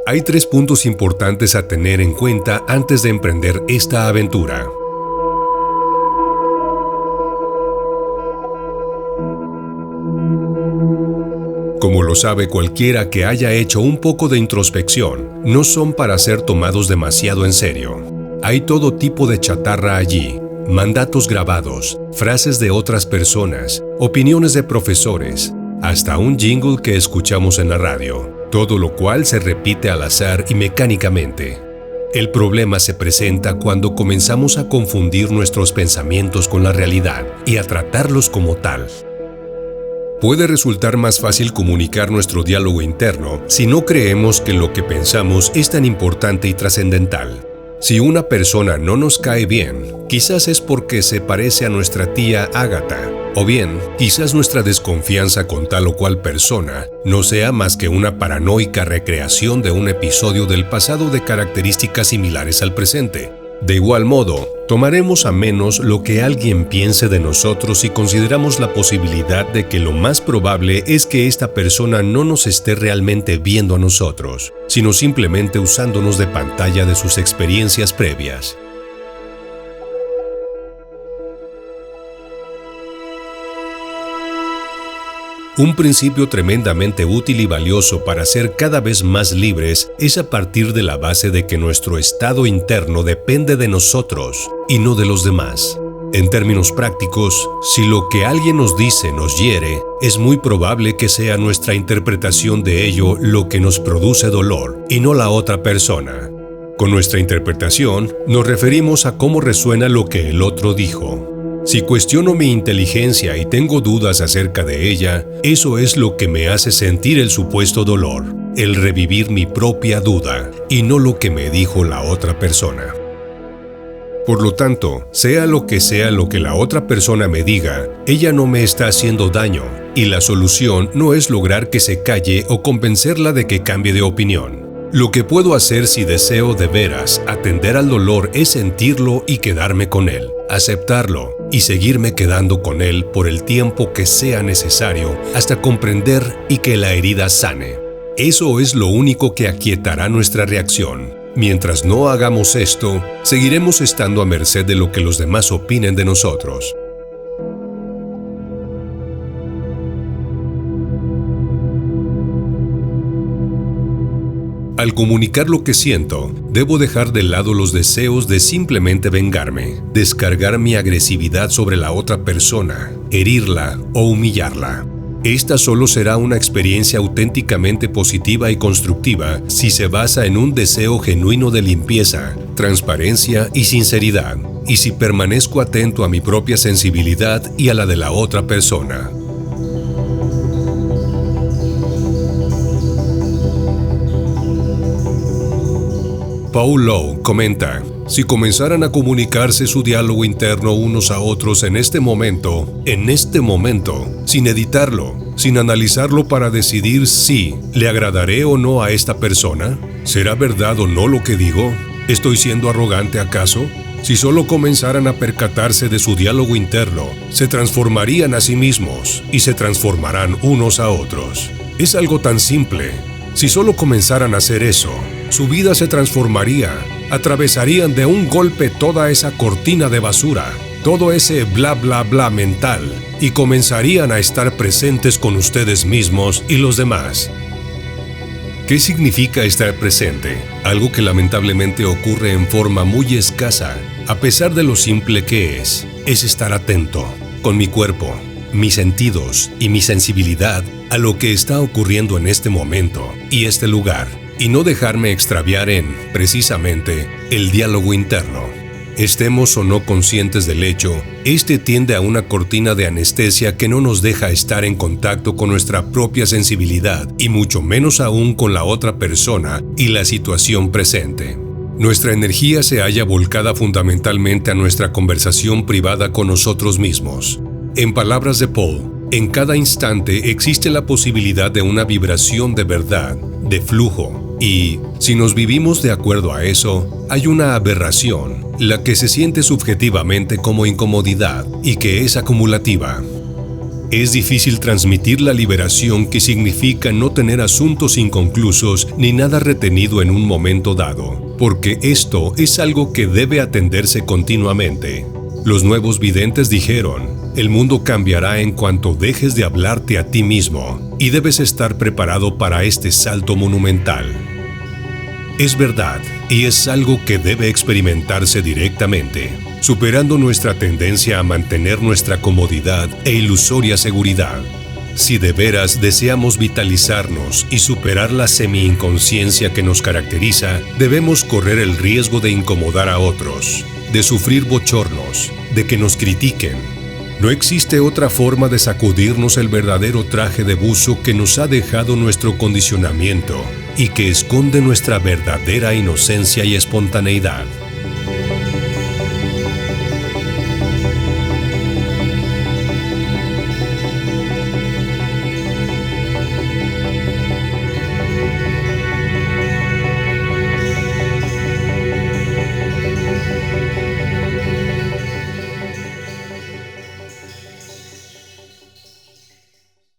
Hay 3 puntos importantes a tener en cuenta antes de emprender esta aventura. Como lo sabe cualquiera que haya hecho un poco de introspección, no son para ser tomados demasiado en serio. Hay todo tipo de chatarra allí, mandatos grabados, frases de otras personas, opiniones de profesores, hasta un jingle que escuchamos en la radio, todo lo cual se repite al azar y mecánicamente. El problema se presenta cuando comenzamos a confundir nuestros pensamientos con la realidad y a tratarlos como tal. Puede resultar más fácil comunicar nuestro diálogo interno si no creemos que lo que pensamos es tan importante y trascendental. Si una persona no nos cae bien, quizás es porque se parece a nuestra tía Ágata, o bien, quizás nuestra desconfianza con tal o cual persona no sea más que una paranoica recreación de un episodio del pasado de características similares al presente. De igual modo, tomaremos a menos lo que alguien piense de nosotros si consideramos la posibilidad de que lo más probable es que esta persona no nos esté realmente viendo a nosotros, sino simplemente usándonos de pantalla de sus experiencias previas. Un principio tremendamente útil y valioso para ser cada vez más libres es a partir de la base de que nuestro estado interno depende de nosotros y no de los demás. En términos prácticos, si lo que alguien nos dice nos hiere, es muy probable que sea nuestra interpretación de ello lo que nos produce dolor y no la otra persona. Con nuestra interpretación, nos referimos a cómo resuena lo que el otro dijo. Si cuestiono mi inteligencia y tengo dudas acerca de ella, eso es lo que me hace sentir el supuesto dolor, el revivir mi propia duda, y no lo que me dijo la otra persona. Por lo tanto, sea lo que la otra persona me diga, ella no me está haciendo daño, y la solución no es lograr que se calle o convencerla de que cambie de opinión. Lo que puedo hacer si deseo de veras atender al dolor es sentirlo y quedarme con él, aceptarlo y seguirme quedando con él por el tiempo que sea necesario hasta comprender y que la herida sane. Eso es lo único que aquietará nuestra reacción. Mientras no hagamos esto, seguiremos estando a merced de lo que los demás opinen de nosotros. Al comunicar lo que siento, debo dejar de lado los deseos de simplemente vengarme, descargar mi agresividad sobre la otra persona, herirla o humillarla. Esta solo será una experiencia auténticamente positiva y constructiva si se basa en un deseo genuino de limpieza, transparencia y sinceridad, y si permanezco atento a mi propia sensibilidad y a la de la otra persona. Paul Lowe comenta: si comenzaran a comunicarse su diálogo interno unos a otros en este momento, sin editarlo, sin analizarlo para decidir si le agradaré o no a esta persona, ¿será verdad o no lo que digo? ¿Estoy siendo arrogante acaso? Si solo comenzaran a percatarse de su diálogo interno, se transformarían a sí mismos y se transformarán unos a otros. Es algo tan simple. Si solo comenzaran a hacer eso, su vida se transformaría, atravesarían de un golpe toda esa cortina de basura, todo ese bla bla bla mental, y comenzarían a estar presentes con ustedes mismos y los demás. ¿Qué significa estar presente? Algo que lamentablemente ocurre en forma muy escasa, a pesar de lo simple que es estar atento, con mi cuerpo, mis sentidos y mi sensibilidad a lo que está ocurriendo en este momento y este lugar, y no dejarme extraviar en, precisamente, el diálogo interno. Estemos o no conscientes del hecho, este tiende a una cortina de anestesia que no nos deja estar en contacto con nuestra propia sensibilidad y mucho menos aún con la otra persona y la situación presente. Nuestra energía se halla volcada fundamentalmente a nuestra conversación privada con nosotros mismos. En palabras de Paul, en cada instante existe la posibilidad de una vibración de verdad, de flujo, y, si nos vivimos de acuerdo a eso, hay una aberración, la que se siente subjetivamente como incomodidad y que es acumulativa. Es difícil transmitir la liberación que significa no tener asuntos inconclusos ni nada retenido en un momento dado, porque esto es algo que debe atenderse continuamente. Los nuevos videntes dijeron: el mundo cambiará en cuanto dejes de hablarte a ti mismo, y debes estar preparado para este salto monumental. Es verdad, y es algo que debe experimentarse directamente, superando nuestra tendencia a mantener nuestra comodidad e ilusoria seguridad. Si de veras deseamos vitalizarnos y superar la semi-inconsciencia que nos caracteriza, debemos correr el riesgo de incomodar a otros, de sufrir bochornos, de que nos critiquen. No existe otra forma de sacudirnos el verdadero traje de buzo que nos ha dejado nuestro condicionamiento y que esconde nuestra verdadera inocencia y espontaneidad.